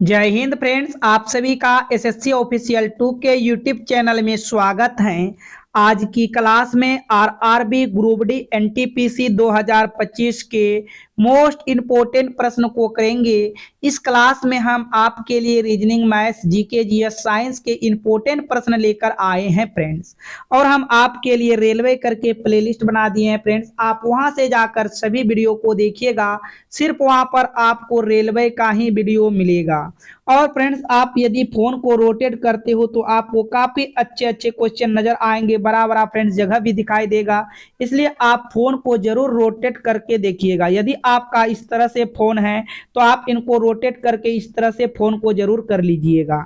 जय हिंद फ्रेंड्स, आप सभी का एसएससी ऑफिशियल 2 के यूट्यूब चैनल में स्वागत है। आज की क्लास में आरआरबी ग्रुप डी एनटीपीसी 2025 के मोस्ट इम्पोर्टेंट प्रश्न को करेंगे। इस क्लास में हम आपके लिए reasoning, maths, GK, GS, science के इम्पोर्टेंट प्रश्न लेकर आए हैं फ्रेंड्स। और हम आपके लिए रेलवे करके प्लेलिस्ट बना दिए हैं फ्रेंड्स। आप वहां से जाकर सभी वीडियो को देखिएगा। सिर्फ वहां पर आपको रेलवे का ही वीडियो मिलेगा। और फ्रेंड्स, आप यदि फोन को रोटेट करते हो तो आपको काफी अच्छे अच्छे क्वेश्चन नजर आएंगे, बड़ा बड़ा फ्रेंड्स जगह भी दिखाई देगा। इसलिए आप फोन को जरूर रोटेट करके देखिएगा। यदि आपका इस तरह से फोन है तो आप इनको रोटेट करके इस तरह से फोन को जरूर कर लीजिएगा।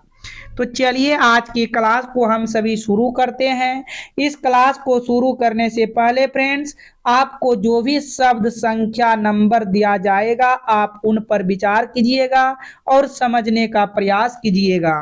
तो चलिए आज की क्लास को हम सभी शुरू करते हैं। इस क्लास को शुरू करने से पहले फ्रेंड्स, आपको जो भी शब्द, संख्या, नंबर दिया जाएगा आप उन पर विचार कीजिएगा और समझने का प्रयास कीजिएगा।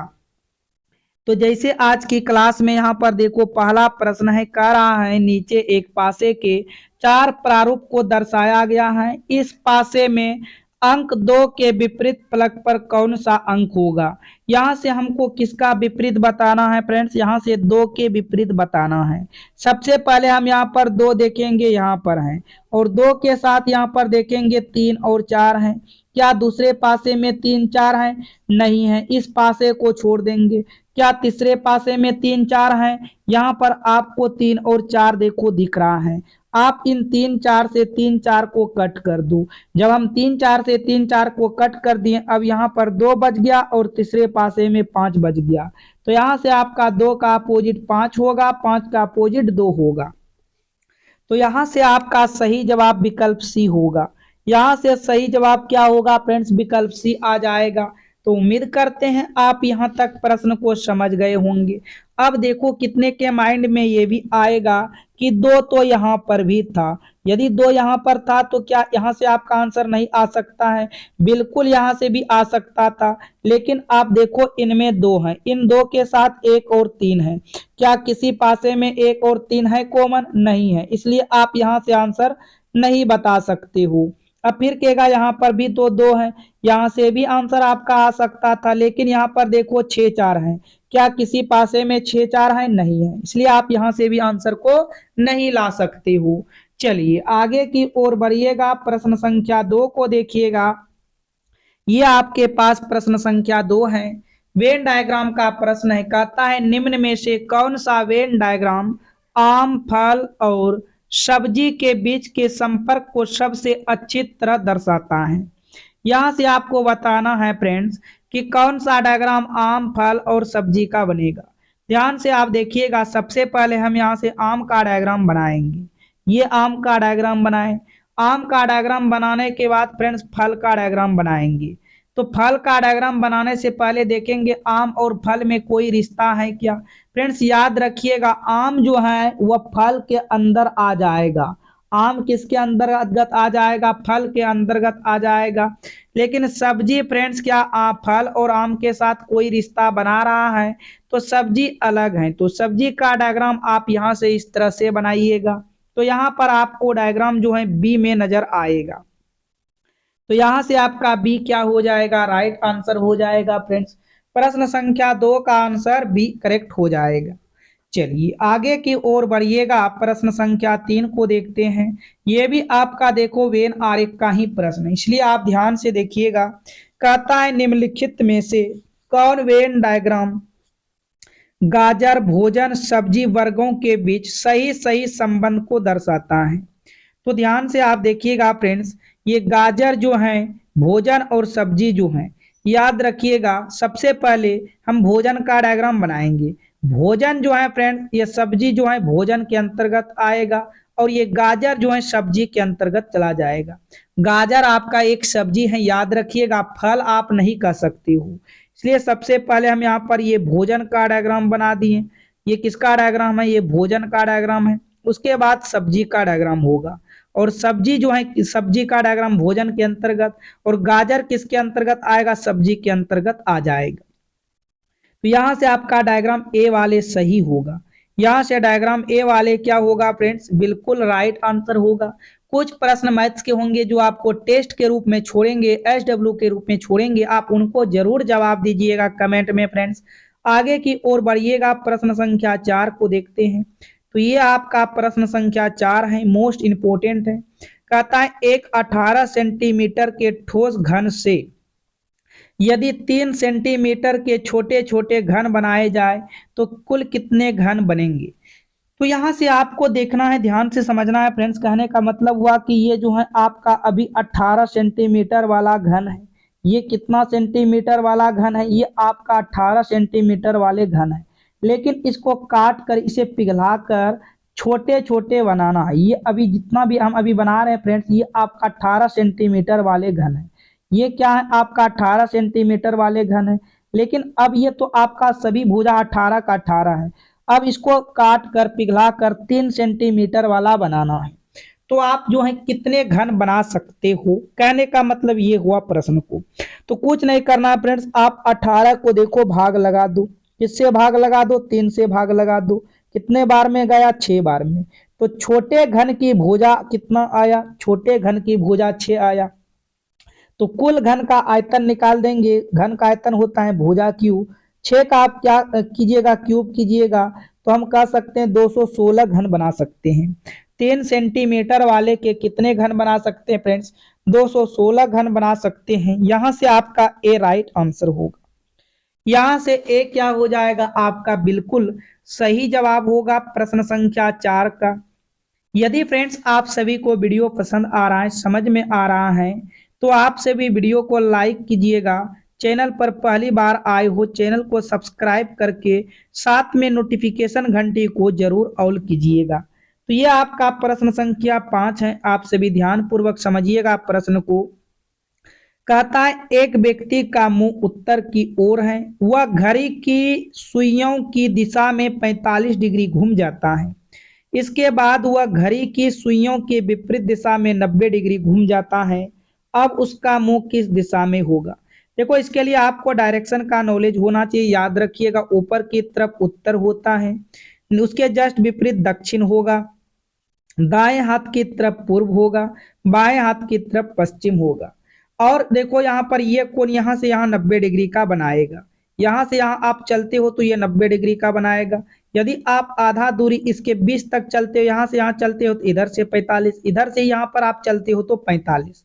तो जैसे आज की क्लास में यहाँ पर देखो, पहला प्रश्न है, कह रहा है नीचे एक पासे के 4 प्रारूप को दर्शाया गया है। इस पासे में अंक 2 के विपरीत फलक पर कौन सा अंक होगा। यहाँ से हमको किसका विपरीत बताना है फ्रेंड्स, यहाँ से 2 के विपरीत बताना है। सबसे पहले हम यहाँ पर 2 देखेंगे, यहाँ पर है, और 2 के साथ यहाँ पर देखेंगे 3 और 4 है। क्या दूसरे पासे में 3 4 है? नहीं है, इस पासे को छोड़ देंगे। क्या तीसरे पासे में 3 4 है? यहाँ पर आपको 3 और 4 देखो दिख रहा है। आप इन 3 4 से 3 4 को कट कर दो। जब हम 3 4 से 3 4 को कट कर दिए, अब यहाँ पर 2 बच गया और तीसरे पासे में 5 बच गया। तो यहाँ से आपका 2 का अपोजिट 5 होगा, 5 का अपोजिट 2 होगा। तो यहाँ से आपका सही जवाब विकल्प सी होगा। यहाँ से सही जवाब क्या होगा फ्रेंड्स, विकल्प सी आ जाएगा। तो उम्मीद करते हैं आप यहाँ तक प्रश्न को समझ गए होंगे। अब देखो कितने के माइंड में ये भी आएगा कि 2 तो यहाँ पर भी था। यदि 2 यहाँ पर था तो क्या यहाँ से आपका आंसर नहीं आ सकता है? बिल्कुल यहाँ से भी आ सकता था, लेकिन आप देखो इनमें 2 हैं, इन 2 के साथ 1 और 3 है। क्या किसी पासे में 1 और 3 है कॉमन? नहीं है, इसलिए आप यहाँ से आंसर नहीं बता सकते हो। अब फिर कहेगा यहाँ पर भी तो 2 है, यहाँ से भी आंसर आपका आ सकता था, लेकिन यहाँ पर देखो 6 4 है। क्या किसी पासे में 6 4 है? नहीं है, इसलिए आप यहाँ से भी आंसर को नहीं ला सकते हो। चलिए आगे की ओर बढ़िएगा, प्रश्न संख्या 2 को देखिएगा। ये आपके पास प्रश्न संख्या 2 है। वेन डायग्राम का प्रश्न है, कहता है निम्न में से कौन सा वेन डायग्राम आम, फल और सब्जी के बीच के संपर्क को सबसे अच्छी तरह दर्शाता है। यहाँ से आपको बताना है फ्रेंड्स कि कौन सा डायग्राम आम, फल और सब्जी का बनेगा। ध्यान से आप देखिएगा। सबसे पहले हम यहाँ से आम का डायग्राम बनाएंगे। ये आम का डायग्राम बनाए। आम का डायग्राम बनाने के बाद फ्रेंड्स फल का डायग्राम बनाएंगे। तो फल का डायग्राम बनाने से पहले देखेंगे आम और फल में कोई रिश्ता है क्या। फ्रेंड्स याद रखिएगा, आम जो है वह फल के अंदर आ जाएगा। आम किसके अंतर्गत आ जाएगा? फल के अंतर्गत आ जाएगा। लेकिन सब्जी फ्रेंड्स, क्या फल और आम के साथ कोई रिश्ता बना रहा है? तो सब्जी अलग है। तो सब्जी का डायग्राम आप यहाँ से इस तरह से बनाइएगा। तो यहाँ पर आपको डायग्राम जो है बी में नजर आएगा। तो यहाँ से आपका बी क्या हो जाएगा? राइट आंसर हो जाएगा फ्रेंड्स। प्रश्न संख्या 2 का आंसर बी करेक्ट हो जाएगा। चलिए आगे की ओर बढ़िएगा, प्रश्न संख्या 3 को देखते हैं। ये भी आपका देखो वेन आरेख का ही प्रश्न है, इसलिए आप ध्यान से देखिएगा। कहता है निम्नलिखित में से कौन वेन डायग्राम गाजर, भोजन, सब्जी वर्गों के बीच सही सही संबंध को दर्शाता है। तो ध्यान से आप देखिएगा फ्रेंड्स, ये गाजर जो है, भोजन और सब्जी जो है, याद रखिएगा सबसे पहले हम भोजन का डायग्राम बनाएंगे। भोजन जो है फ्रेंड्स, ये सब्जी जो है भोजन के अंतर्गत आएगा, और ये गाजर जो है सब्जी के अंतर्गत चला जाएगा। गाजर आपका एक सब्जी है, याद रखिएगा, फल आप नहीं कह सकते हो। इसलिए सबसे पहले हम यहाँ पर ये भोजन का डायग्राम बना दिए। ये किसका डायग्राम है? ये भोजन का डायग्राम है। उसके बाद सब्जी का डायग्राम होगा, और सब्जी जो है, सब्जी का डायग्राम भोजन के अंतर्गत, और गाजर किसके अंतर्गत आएगा? सब्जी के अंतर्गत आ जाएगा। तो यहां से आपका डायग्राम ए वाले सही होगा। यहां से डायग्राम ए वाले क्या होगा फ्रेंड्स? बिल्कुल राइट आंसर होगा। कुछ प्रश्न मैथ्स के होंगे जो आपको टेस्ट के रूप में छोड़ेंगे, एसडब्ल्यू के रूप में छोड़ेंगे, आप उनको जरूर जवाब दीजिएगा कमेंट में फ्रेंड्स। आगे की ओर बढ़िएगा, प्रश्न संख्या 4 को देखते हैं। तो ये आपका प्रश्न संख्या 4 है, मोस्ट इंपोर्टेंट है। कहता है एक 18 सेंटीमीटर के ठोस घन से यदि 3 सेंटीमीटर के छोटे छोटे घन बनाए जाए तो कुल कितने घन बनेंगे। तो यहाँ से आपको देखना है, ध्यान से समझना है फ्रेंड्स। कहने का मतलब हुआ कि ये जो है आपका अभी 18 सेंटीमीटर वाला घन है। ये कितना सेंटीमीटर वाला घन है, ये आपका 18 सेंटीमीटर वाले घन है। लेकिन इसको काट कर इसे पिघला कर छोटे छोटे बनाना है। ये अभी जितना भी हम अभी बना रहे हैं फ्रेंड्स, ये आपका 18 सेंटीमीटर वाले घन है। ये क्या है, आपका 18 सेंटीमीटर वाले घन है। लेकिन अब ये तो आपका सभी भुजा 18 का 18 है। अब इसको काट कर पिघला कर 3 सेंटीमीटर वाला बनाना है। तो आप जो है कितने घन बना सकते हो, कहने का मतलब ये हुआ प्रश्न को। तो कुछ नहीं करना है फ्रेंड्स, आप 18 को देखो भाग लगा दो। किससे भाग लगा दो, 3 से भाग लगा दो। कितने बार में गया, 6 बार में। तो छोटे घन की भुजा कितना आया, छोटे घन की भुजा 6 आया। तो कुल घन का आयतन निकाल देंगे। घन का आयतन होता है भुजा क्यूब। 6 का आप क्या कीजिएगा, क्यूब कीजिएगा। तो हम कह सकते हैं 216 घन बना सकते हैं। 3 सेंटीमीटर वाले के कितने घन बना सकते हैं फ्रेंड्स, 216 घन बना सकते हैं। यहां से आपका ए राइट आंसर होगा। यहां से ए क्या हो जाएगा, आपका बिल्कुल सही जवाब होगा प्रश्न संख्या 4 का। यदि फ्रेंड्स आप सभी को वीडियो पसंद आ रहा है, समझ में आ रहा है, तो आप सभी वीडियो को लाइक कीजिएगा। चैनल पर पहली बार आए हो, चैनल को सब्सक्राइब करके साथ में नोटिफिकेशन घंटी को जरूर ऑल कीजिएगा। तो ये आपका प्रश्न संख्या 5 है। आप सभी ध्यान पूर्वक समझिएगा प्रश्न को। कहता है एक व्यक्ति का मुंह उत्तर की ओर है, वह घड़ी की सुइयों की दिशा में 45 डिग्री घूम जाता है। इसके बाद वह घड़ी की सुइयों के विपरीत दिशा में 90 डिग्री घूम जाता है। अब उसका मुंह किस दिशा में होगा। देखो, इसके लिए आपको डायरेक्शन का नॉलेज होना चाहिए। याद रखिएगा, ऊपर की तरफ उत्तर होता है, उसके जस्ट विपरीत दक्षिण होगा, दाएं हाथ की तरफ पूर्व होगा, बाएं हाथ की तरफ पश्चिम होगा। और देखो यहाँ पर ये कोण यहाँ से यहाँ 90 डिग्री का बनाएगा। यहाँ से यहाँ आप चलते हो तो ये 90 डिग्री का बनाएगा। यदि आप आधा दूरी इसके 20 तक चलते हो, यहाँ से यहाँ चलते हो तो इधर से 45, इधर से यहाँ पर आप चलते हो तो 45।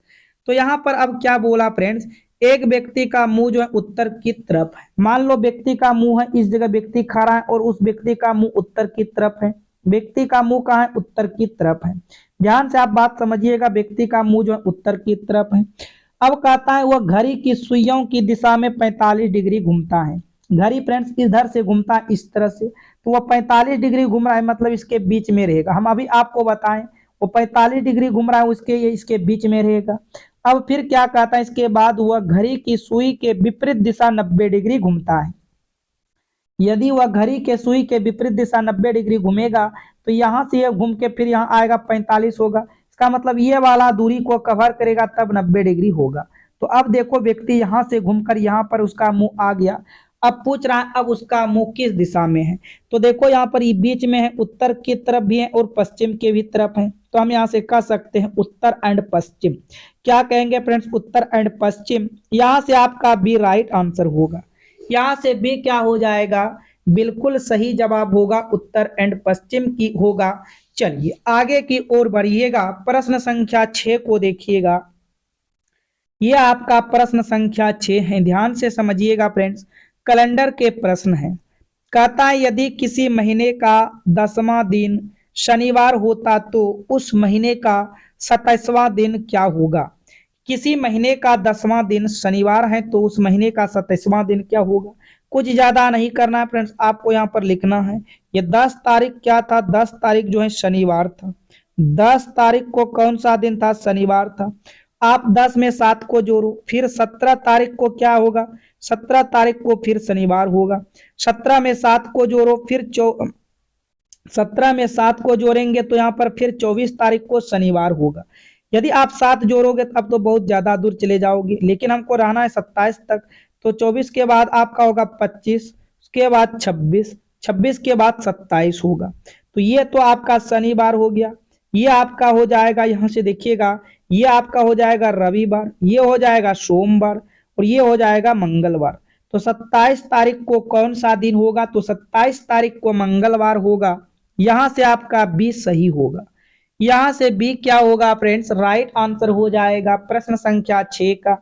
तो यहाँ पर अब क्या बोला फ्रेंड्स, एक व्यक्ति का मुंह जो है उत्तर की तरफ है। मान लो व्यक्ति का मुंह है, इस जगह व्यक्ति खड़ा है और उस व्यक्ति का मुंह उत्तर की तरफ है। व्यक्ति का मुंह कहाँ है, उत्तर की तरफ है। ध्यान से आप बात समझिएगा, व्यक्ति का मुंह जो है उत्तर की तरफ है। अब कहता है वह घड़ी की सुइयों की दिशा में 45 डिग्री घूमता है। घड़ी फ्रेंड्स इधर से घूमता है इस तरह से, तो वह 45 डिग्री घूम रहा है, मतलब इसके बीच में रहेगा। हम अभी आपको बताएं, वो 45 डिग्री घूम रहा है, उसके ये इसके बीच में रहेगा। अब फिर क्या कहता है, इसके बाद वह घड़ी की सुई के विपरीत दिशा 90 डिग्री घूमता है। यदि वह घड़ी के सुई के विपरीत दिशा 90 डिग्री घूमेगा तो यहाँ से यह घूम के फिर यहाँ आएगा 45 होगा। इसका मतलब ये वाला दूरी को कवर करेगा तब 90 डिग्री होगा। तो अब देखो, व्यक्ति यहाँ से घूमकर यहाँ पर उसका मुंह आ गया। अब पूछ रहा है अब उसका मुंह किस दिशा में है। तो देखो यहाँ पर ये बीच में है, उत्तर की तरफ भी है और पश्चिम के भी तरफ है। तो हम यहाँ से कह सकते हैं उत्तर एंड पश्चिम। क्या कहेंगे फ्रेंड्स, उत्तर एंड पश्चिम। यहाँ से आपका बी राइट आंसर होगा। यहाँ से बी क्या हो जाएगा, बिल्कुल सही जवाब होगा, उत्तर एंड पश्चिम की होगा। चलिए आगे की ओर बढ़िएगा, प्रश्न संख्या 6 को देखिएगा। ये आपका प्रश्न संख्या 6 है, ध्यान से समझिएगा फ्रेंड्स। कैलेंडर के प्रश्न है। कहता है यदि किसी महीने का 10वां दिन शनिवार होता तो उस महीने का 27वां दिन क्या होगा। किसी महीने का 10वां दिन शनिवार है तो उस महीने का 27वां दिन क्या होगा। कुछ ज्यादा नहीं करना है फ्रेंड्स, आपको यहाँ पर लिखना है। ये 10 तारीख क्या था, 10 तारीख जो है शनिवार था। 10 तारीख को कौन सा दिन था, शनिवार था। आप 10 में 7 को जोड़ो, फिर 17 तारीख को क्या होगा, 17 तारीख को फिर शनिवार होगा। 17 में 7 को जोड़ो, फिर 17 में 7 को जोड़ेंगे तो यहाँ पर फिर 24 तारीख को शनिवार होगा। यदि आप 7 जोड़ोगे तब तो बहुत ज्यादा दूर चले जाओगे, लेकिन हमको रहना है 27 तक। तो 24 के बाद आपका होगा 25, उसके बाद 26, 26 के बाद 27 होगा। तो ये तो आपका शनिवार हो गया। ये आपका हो जाएगा, यहाँ से देखिएगा, ये आपका हो जाएगा रविवार, ये हो जाएगा सोमवार और ये हो जाएगा मंगलवार। तो 27 तारीख को कौन सा दिन होगा? तो 27 तारीख को मंगलवार होगा। यहां से आपका बी सही होगा। यहां से बी क्या होगा फ्रेंड्स? राइट आंसर हो जाएगा प्रश्न संख्या 6 का।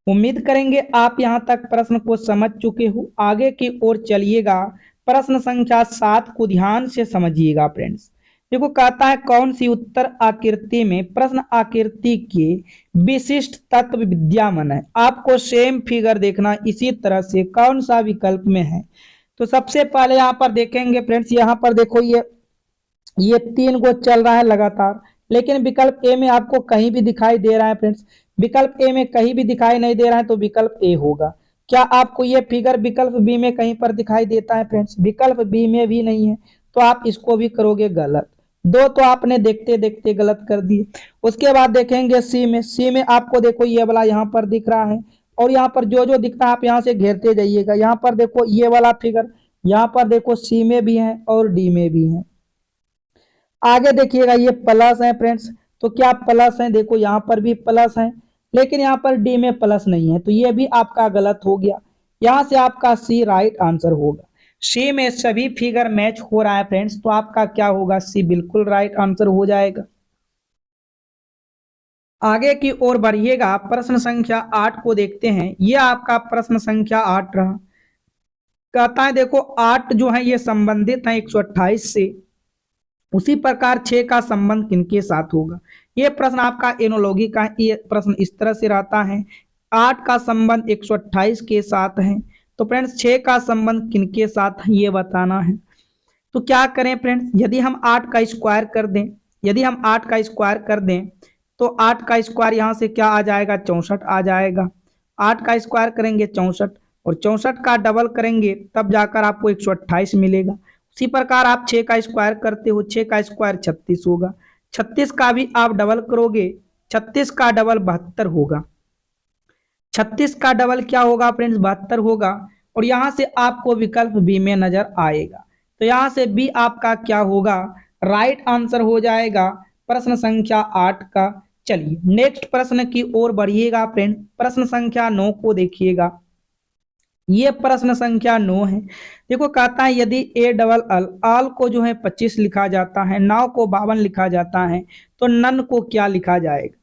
उम्मीद करेंगे आप यहां तक प्रश्न को समझ चुके हो। आगे की ओर चलिएगा। प्रश्न संख्या 7 को ध्यान से समझिएगा फ्रेंड्स। देखो कहता है कौन सी उत्तर आकृति में प्रश्न आकृति के विशिष्ट तत्व विद्यमान है। आपको सेम फिगर देखना इसी तरह से कौन सा विकल्प में है। तो सबसे पहले यहाँ पर देखेंगे फ्रेंड्स, यहाँ पर देखो ये 3 गो चल रहा है लगातार, लेकिन विकल्प ए में आपको कहीं भी दिखाई दे रहा है फ्रेंड्स। विकल्प ए में कहीं भी दिखाई नहीं दे रहा है तो विकल्प ए होगा। क्या आपको ये फिगर विकल्प बी में कहीं पर दिखाई देता है फ्रेंड्स? विकल्प बी में भी नहीं है, तो आप इसको भी करोगे गलत। दो तो आपने देखते देखते गलत कर दिए। उसके बाद देखेंगे सी में। सी में आपको देखो ये वाला यहाँ पर दिख रहा है, और यहाँ पर जो जो दिखता है आप यहाँ से घेरते जाइएगा। यहाँ पर देखो ये वाला फिगर, यहाँ पर देखो सी में भी है और डी में भी है। आगे देखिएगा ये प्लस है फ्रेंड्स, तो क्या प्लस है? देखो यहाँ पर भी प्लस है, लेकिन यहाँ पर डी में प्लस नहीं है, तो ये भी आपका गलत हो गया। यहाँ से आपका सी राइट आंसर होगा। सी में सभी फिगर मैच हो रहा है फ्रेंड्स, तो आपका क्या होगा? सी बिल्कुल राइट आंसर हो जाएगा। आगे की ओर बढ़िएगा। प्रश्न संख्या 8 को देखते हैं। ये आपका प्रश्न संख्या 8 रहा। कहता है देखो 8 जो है ये संबंधित है 128 से, उसी प्रकार 6 का संबंध किनके साथ होगा? ये प्रश्न आपका एनोलॉजी का है। ये प्रश्न इस तरह से रहता है, 8 का संबंध 128 के साथ है, तो फ्रेंड्स 6 का संबंध किनके साथ है ये बताना है। तो क्या करें फ्रेंड्स, यदि हम 8 का स्क्वायर कर दें, यदि हम 8 का स्क्वायर कर दें तो 8 का स्क्वायर यहाँ से क्या आ जाएगा? 64 आ जाएगा। 8 का स्क्वायर करेंगे 64, और 64 का डबल करेंगे तब जाकर आपको 128 मिलेगा। उसी प्रकार आप 6 का स्क्वायर करते हो, 6 का स्क्वायर 36 होगा। 36 का भी आप डबल करोगे, 36 का डबल 72 होगा। 36 का डबल क्या होगा फ्रेंड्स? 72 होगा। और यहां से आपको विकल्प बी में नजर आएगा, तो यहां से बी आपका क्या होगा? राइट आंसर हो जाएगा प्रश्न संख्या 8 का। चलिए नेक्स्ट प्रश्न की ओर बढ़िएगा फ्रेंड। प्रश्न संख्या 9 को देखिएगा। ये प्रश्न संख्या 9 है। देखो कहता है यदि ए डबल अल आल को जो है 25 लिखा जाता है, नाव को 52 लिखा जाता है, तो नन को क्या लिखा जाएगा?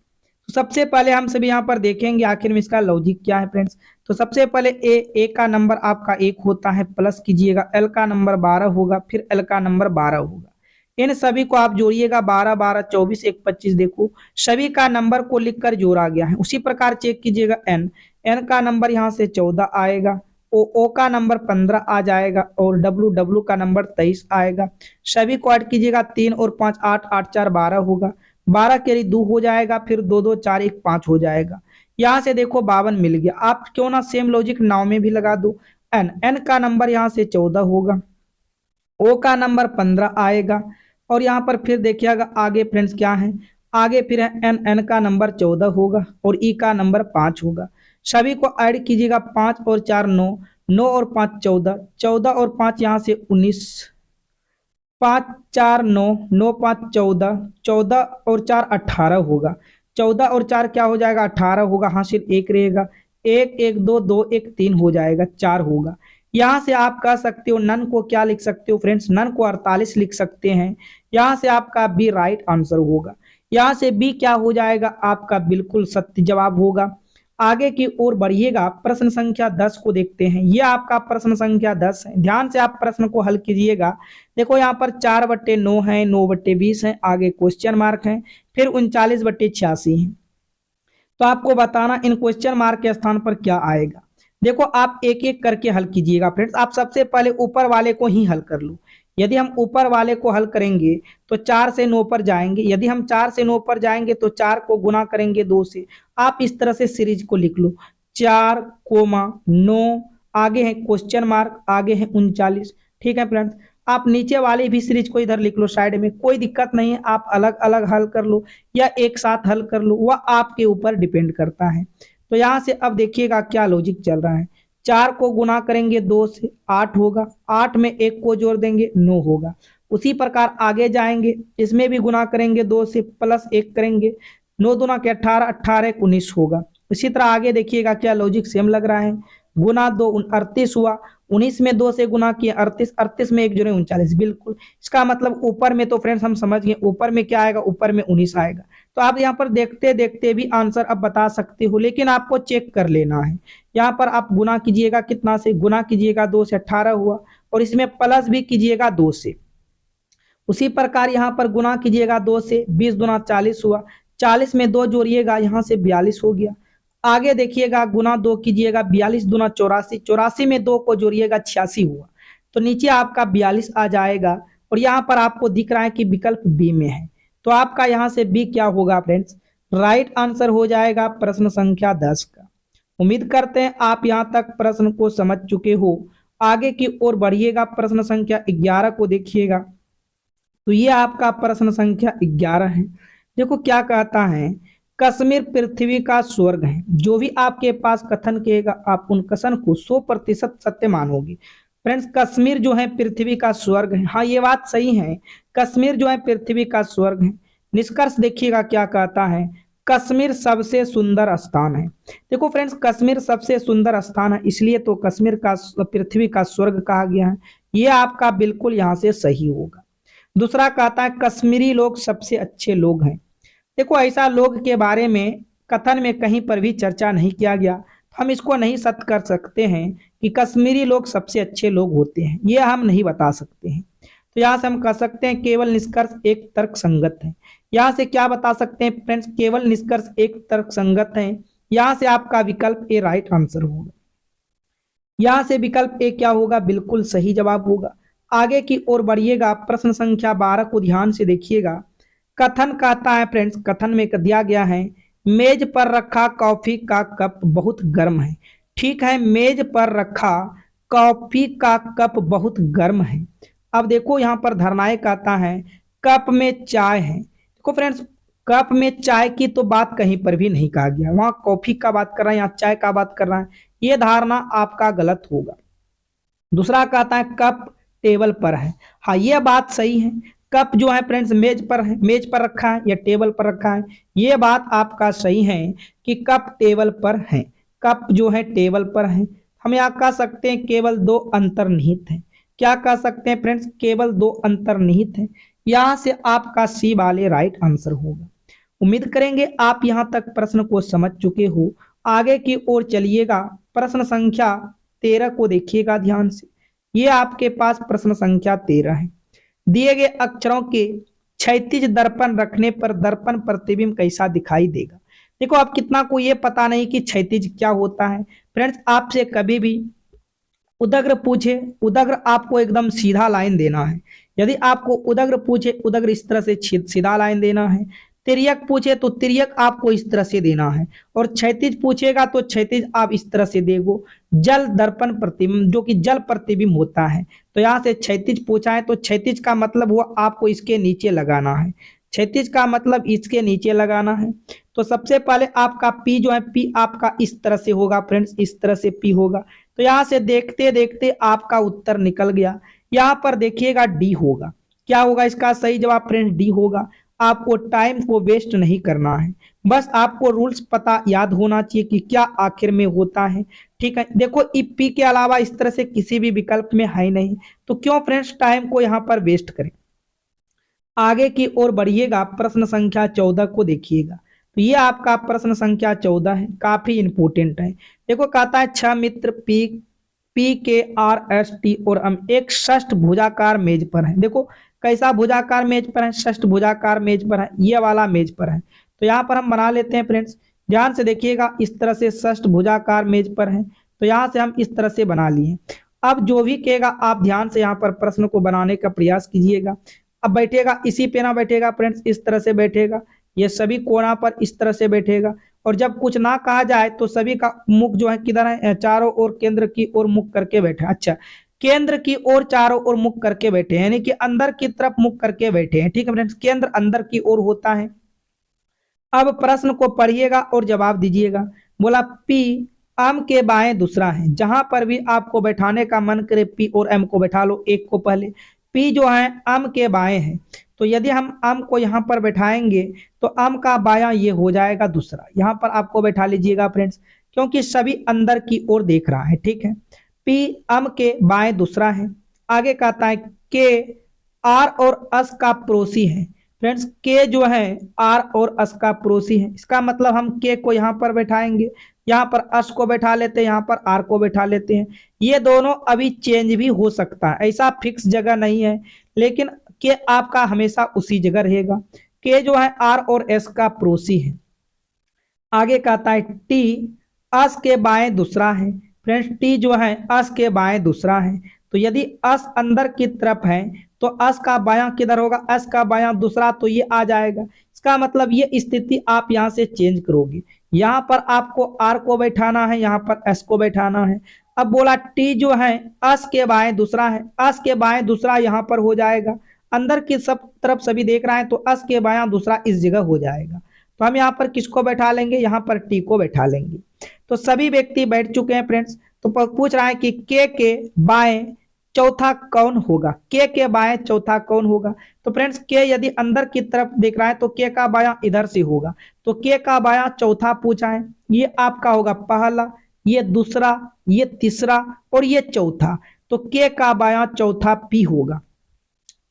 तो सबसे पहले हम सभी यहाँ पर देखेंगे आखिर में इसका लॉजिक क्या है फ्रेंड्स। तो सबसे पहले ए का नंबर आपका 1 होता है, प्लस कीजिएगा, एल का नंबर 12 होगा, फिर एल का नंबर 12 होगा। इन सभी को आप जोड़िएगा, 12 12 24 1 25। देखो सभी का नंबर को लिखकर जोड़ा गया है। उसी प्रकार चेक कीजिएगा एन, एन का नंबर यहाँ से 14 आएगा, ओ का नंबर 15 आ जाएगा, और डब्लू का नंबर 23 आएगा। सभी को ऐड कीजिएगा, 3 और 5 8, 8 4 12 होगा, 12 के 2 हो जाएगा, फिर 2 2 4 1 5 हो जाएगा। यहाँ से देखो 52 मिल गया। आप क्यों ना सेम लॉजिक नाव में भी लगा दो। एन का नंबर यहाँ से 14 होगा, ओ का नंबर 15 आएगा, और यहाँ पर फिर देखिएगा आगे फ्रेंड्स क्या है, आगे फिर एन का नंबर 14 होगा, और ई का नंबर 5 होगा। सभी को ऐड कीजिएगा, 5 और 4 9, 9 और 5 14, 14 और 5 यहाँ से 19, 5 4 9, 9 5 14, 14 और 4 18 होगा। 14 और 4 क्या हो जाएगा? 18 होगा। हासिल 1 रहेगा, 1 1 2 2 1 3 हो जाएगा, 4 होगा। यहाँ से आप कह सकते हो नन को क्या लिख सकते हो फ्रेंड्स? नन को 48 लिख सकते हैं। यहाँ से आपका बी राइट आंसर होगा। यहाँ से बी क्या हो जाएगा? आपका बिल्कुल सत्य जवाब होगा। आगे की ओर बढ़िएगा। प्रश्न संख्या 10 को देखते हैं। यह आपका प्रश्न संख्या 10 है। ध्यान से आप प्रश्न को हल कीजिएगा। देखो यहाँ पर 4/9 है, 9/20 है, आगे क्वेश्चन मार्क है, फिर 39/86 है। तो आपको बताना इन क्वेश्चन मार्क के स्थान पर क्या आएगा। देखो आप एक एक करके हल कीजिएगा फ्रेंड्स। आप सबसे पहले ऊपर वाले को ही हल कर लो। यदि हम ऊपर वाले को हल करेंगे तो 4 से 9 पर जाएंगे। यदि हम 4 से 9 पर जाएंगे तो 4 को गुना करेंगे 2 से। आप इस तरह से सीरीज को लिख लो, 4, 9, आगे है क्वेश्चन मार्क, आगे है 39। ठीक है फ्रेंड्स, आप नीचे वाले भी सीरीज को इधर लिख लो साइड में, कोई दिक्कत नहीं है। आप अलग अलग हल कर लो या एक साथ हल कर लो, वह आपके ऊपर डिपेंड करता है। तो यहाँ से अब देखिएगा क्या लॉजिक चल रहा है। 4 को गुना करेंगे 2 से 8 होगा, 8 में 1 को जोड़ देंगे 9 होगा, उसी प्रकार आगे जाएंगे, इसमें भी गुना करेंगे, 2 से प्लस 1 करेंगे, 9 दूना के 18, 18 एक 19 होगा। इसी तरह आगे देखिएगा, क्या लॉजिक सेम लग रहा है। गुना 2 38 हुआ, 19 में 2 से गुना किया 38, 38 में 1 जोड़े 39, बिल्कुल। इसका मतलब ऊपर में तो फ्रेंड्स हम समझ गए, ऊपर में क्या आएगा, ऊपर में 19 आएगा। तो आप यहाँ पर देखते देखते भी आंसर अब बता सकते हो, लेकिन आपको चेक कर लेना है। यहाँ पर आप गुना कीजिएगा, कितना से गुना कीजिएगा, 2 से 18 हुआ, और इसमें प्लस भी कीजिएगा 2 से। उसी प्रकार यहाँ पर गुना कीजिएगा 2 से, 20 दूना 40 हुआ, 40 में 2 जोड़िएगा, यहाँ से 42 हो गया। आगे देखिएगा, गुना 2 कीजिएगा, 42 दूना 84, 84 में 2 को जोड़िएगा, 86 हुआ। तो नीचे आपका 42 आ जाएगा, और यहाँ पर आपको दिख रहा है कि विकल्प बी में है। तो आपका यहाँ से बी क्या होगा फ्रेंड्स, राइट आंसर हो जाएगा प्रश्न संख्या 10 का। उम्मीद करते हैं आप यहाँ तक प्रश्न को समझ चुके हो। आगे की ओर बढ़िएगा, प्रश्न संख्या 11 को देखिएगा। तो ये आपका प्रश्न संख्या 11 है। देखो क्या कहता है, कश्मीर पृथ्वी का स्वर्ग है। जो भी आपके पास कथन कहेगा, आप उन कथन को 100% सत्य मानोगे। फ्रेंड्स, कश्मीर जो है पृथ्वी का स्वर्ग है। हाँ, ये बात सही है, कश्मीर जो है पृथ्वी का स्वर्ग है। निष्कर्ष देखिएगा क्या कहता है, कश्मीर सबसे सुंदर स्थान है। देखो फ्रेंड्स, कश्मीर सबसे सुंदर स्थान है, इसलिए तो कश्मीर का पृथ्वी का स्वर्ग कहा गया है। ये आपका बिल्कुल यहाँ से सही होगा। दूसरा कहता है, कश्मीरी लोग सबसे अच्छे लोग हैं। देखो, ऐसा लोग के बारे में कथन में कहीं पर भी चर्चा नहीं किया गया, हम इसको नहीं सत्य कर सकते हैं कि कश्मीरी लोग सबसे अच्छे लोग होते हैं, ये हम नहीं बता सकते हैं। तो यहाँ से हम कह सकते हैं केवल निष्कर्ष एक तर्क संगत है। यहाँ से क्या बता सकते हैं फ्रेंड्स, केवल निष्कर्ष एक तर्क संगत है। यहाँ से आपका विकल्प ए राइट आंसर होगा। यहाँ से विकल्प ए क्या होगा, बिल्कुल सही जवाब होगा। आगे की ओर बढ़िएगा, प्रश्न संख्या 12 को ध्यान से देखिएगा। कथन कहता है फ्रेंड्स, कथन में दिया गया है, मेज पर रखा कॉफी का कप बहुत गर्म है। ठीक है, मेज पर रखा कॉफी का कप बहुत गर्म है। अब देखो यहाँ पर धरनाए कहता है, कप में चाय है। देखो फ्रेंड्स, कप में चाय की तो बात कहीं पर भी नहीं कहा गया, वहां कॉफी का बात कर रहा है, यहाँ चाय का बात कर रहा है। ये धारणा आपका गलत होगा। दूसरा कहता है, कप टेबल पर है। हाँ, यह बात सही है, कप जो है फ्रेंड्स मेज पर है, मेज पर रखा है या टेबल पर रखा है। यह बात आपका सही है कि कप टेबल पर है, कप जो है टेबल पर है। हम यहाँ कह सकते हैं केवल 2 अंतर्निहित है। क्या कह सकते हैं फ्रेंड्स, केवल 2 अंतर्निहित है। यहाँ से आपका सी वाले राइट आंसर होगा। उम्मीद करेंगे आप यहाँ तक प्रश्न को समझ चुके हो। आगे की ओर चलिएगा, प्रश्न संख्या 13 को देखिएगा ध्यान से। ये आपके पास प्रश्न संख्या 13 है। दिए गए अक्षरों के क्षैतिज दर्पण रखने पर दर्पण प्रतिबिंब कैसा दिखाई देगा। देखो, अब कितना को ये पता नहीं कि क्षैतिज क्या होता है। फ्रेंड्स, आपसे कभी भी उदग्र पूछे, उदग्र आपको एकदम सीधा लाइन देना है। यदि आपको उदग्र पूछे, उदग्र इस तरह से सीधा लाइन देना है। तिर्यक पूछे तो तिर्यक आपको इस तरह से देना है, और क्षैतिज पूछेगा तो क्षैतिज आप इस तरह से देगो। जल दर्पण प्रतिबिंब, जो कि जल प्रतिबिंब होता है, तो यहाँ से क्षैतिज पूछा है तो क्षैतिज का मतलब हुआ आपको इसके नीचे लगाना है। क्षैतिज का मतलब इसके नीचे लगाना है। तो सबसे पहले आपका पी जो है, पी आपका इस तरह से होगा फ्रेंड्स, इस तरह से पी होगा। तो यहाँ से देखते देखते आपका उत्तर निकल गया। यहाँ पर देखिएगा डी होगा। क्या होगा इसका सही जवाब फ्रेंड्स, डी होगा। आपको टाइम को वेस्ट नहीं करना है, बस आपको रूल्स पता याद होना चाहिए कि क्या आखिर में होता है। ठीक है, देखो पी के अलावा इस तरह से किसी भी विकल्प में है नहीं, तो क्यों फ्रेंड्स टाइम को यहाँ पर वेस्ट करें। आगे की ओर बढ़िएगा, प्रश्न संख्या 14 को देखिएगा। तो ये आपका प्रश्न संख्या 14 है, काफी इंपोर्टेंट है। देखो कहता है, 6 मित्र पी पी के आर एस टी और हम एक षष्ठ भुजाकार मेज पर है। देखो कैसा भुजाकार मेज पर है, षष्ठ भुजाकार मेज पर है, ये वाला मेज पर है। तो यहाँ पर हम बना लेते हैं फ्रेंड्स, ध्यान से देखिएगा, इस तरह से षष्ठ भुजाकार मेज पर है। तो यहाँ से हम इस तरह से बना लिए। अब जो भी कहेगा आप ध्यान से यहाँ पर प्रश्न को बनाने का प्रयास कीजिएगा। अब बैठेगा, इसी पे ना बैठेगा फ्रेंड्स, इस तरह से बैठेगा, ये सभी कोना पर इस तरह से बैठेगा। और जब कुछ ना कहा जाए तो सभी का मुख जो है किधर है, चारों ओर केंद्र की ओर मुख करके बैठे। अच्छा, केंद्र की ओर चारों ओर मुख करके बैठे हैं, यानी कि अंदर की तरफ मुख करके बैठे हैं। ठीक है फ्रेंड्स, केंद्र अंदर की ओर होता है। अब प्रश्न को पढ़िएगा और जवाब दीजिएगा। बोला पी एम के बाएं दूसरा है। जहां पर भी आपको बैठाने का मन करे, पी और एम को बैठा लो, एक को पहले। पी जो है अम के बाएं है, तो यदि हम अम को यहाँ पर बैठाएंगे तो अम का बायां ये हो जाएगा दूसरा। यहाँ पर आपको बैठा लीजिएगा फ्रेंड्स, क्योंकि सभी अंदर की ओर देख रहा है, ठीक है। पी अम के बाएं दूसरा है। आगे कहता है के आर और अस का पड़ोसी है। फ्रेंड्स के जो है आर और अस का पड़ोसी है, इसका मतलब हम के को यहाँ पर बैठाएंगे, यहाँ पर अस को बैठा लेते हैं, यहाँ पर आर को बैठा लेते हैं। ये दोनों अभी चेंज भी हो सकता है, ऐसा फिक्स जगह नहीं है, लेकिन के आपका हमेशा उसी जगह रहेगा। के जो है आर और एस का पड़ोसी है। आगे कहता है टी अस के बाएं दूसरा है। फ्रेंड्स टी जो है अस के बाएं दूसरा है, तो यदि अस अंदर की तरफ है तो अस का बायां किधर होगा, अस का बायां दूसरा, तो ये आ जाएगा। इसका मतलब ये स्थिति आप यहाँ से चेंज करोगे, यहाँ पर आपको आर को बैठाना है, यहाँ पर एस को बैठाना है। अब बोला टी जो है अस के बाएं दूसरा है, अस के बाएं दूसरा यहाँ पर हो जाएगा। अंदर की सब तरफ सभी देख रहा है तो अस के बायां दूसरा इस जगह हो जाएगा। तो हम यहाँ पर किसको बैठा लेंगे, यहाँ पर टी को बैठा लेंगे। तो सभी व्यक्ति बैठ चुके हैं फ्रेंड्स। तो पूछ रहा है कि के बाएं चौथा कौन होगा, के बाएं चौथा कौन होगा। तो फ्रेंड्स के यदि अंदर की तरफ देख रहा है तो के का बायां इधर से होगा, तो के का बायां चौथा पूछा है, ये आपका होगा पहला, ये दूसरा, ये तीसरा और ये चौथा। तो के का बायां चौथा पी होगा।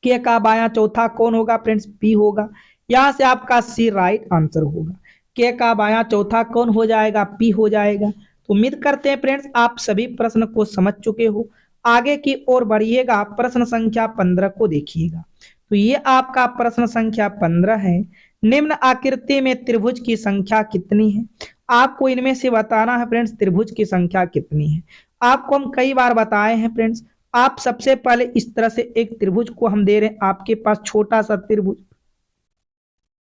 के का बायां चौथा कौन होगा फ्रेंड्स, पी होगा। यहां से आपका सी राइट आंसर होगा। के का बायां चौथा कौन हो जाएगा, पी हो जाएगा। तो उम्मीद करते हैं फ्रेंड्स आप सभी प्रश्न को समझ चुके हो। आगे की ओर बढ़िएगा, प्रश्न संख्या 15 को देखिएगा। तो ये आपका प्रश्न संख्या 15 है। निम्न आकृति में त्रिभुज की संख्या कितनी है। आपको इनमें से बताना है फ्रेंड्स त्रिभुज की संख्या कितनी है। आपको हम कई बार बताए हैं फ्रेंड्स। आप सबसे पहले इस तरह से एक त्रिभुज को हम दे रहे हैं आपके पास, छोटा सा त्रिभुज।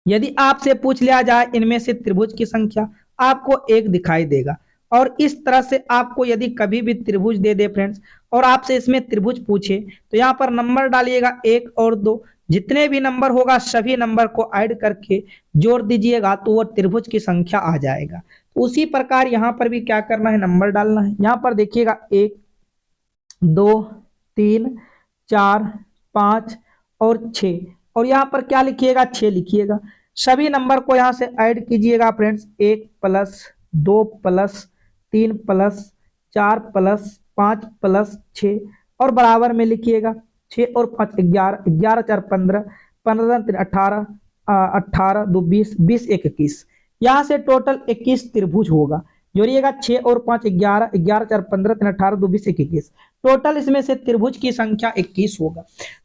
यदि आपसे पूछ लिया जाए इनमें से त्रिभुज की संख्या, आपको एक दिखाई देगा। और इस तरह से आपको यदि कभी भी त्रिभुज दे दे फ्रेंड्स और आपसे इसमें त्रिभुज पूछे तो यहाँ पर नंबर डालिएगा 1 और 2, जितने भी नंबर होगा सभी नंबर को ऐड करके जोड़ दीजिएगा तो वो त्रिभुज की संख्या आ जाएगा। तो उसी प्रकार यहाँ पर भी क्या करना है, नंबर डालना है। यहाँ पर देखिएगा 1 2 3 4 5 और 6, और यहाँ पर क्या लिखिएगा, 6 लिखिएगा। सभी नंबर को यहाँ से ऐड कीजिएगा friends, 1 plus 2 plus 3 plus 4 plus 5 plus 6 और बराबर में लिखिएगा 6 और 5 11, 11 4 15, 15 3 18, 18 2 20, 20 1 21। यहाँ से टोटल 21 त्रिभुज होगा। जोड़िएगा 6 और 5 11, 11 4 15 3 18 2 20 1 21। टोटल इसमें से त्रिभुज की संख्या 21 होगा।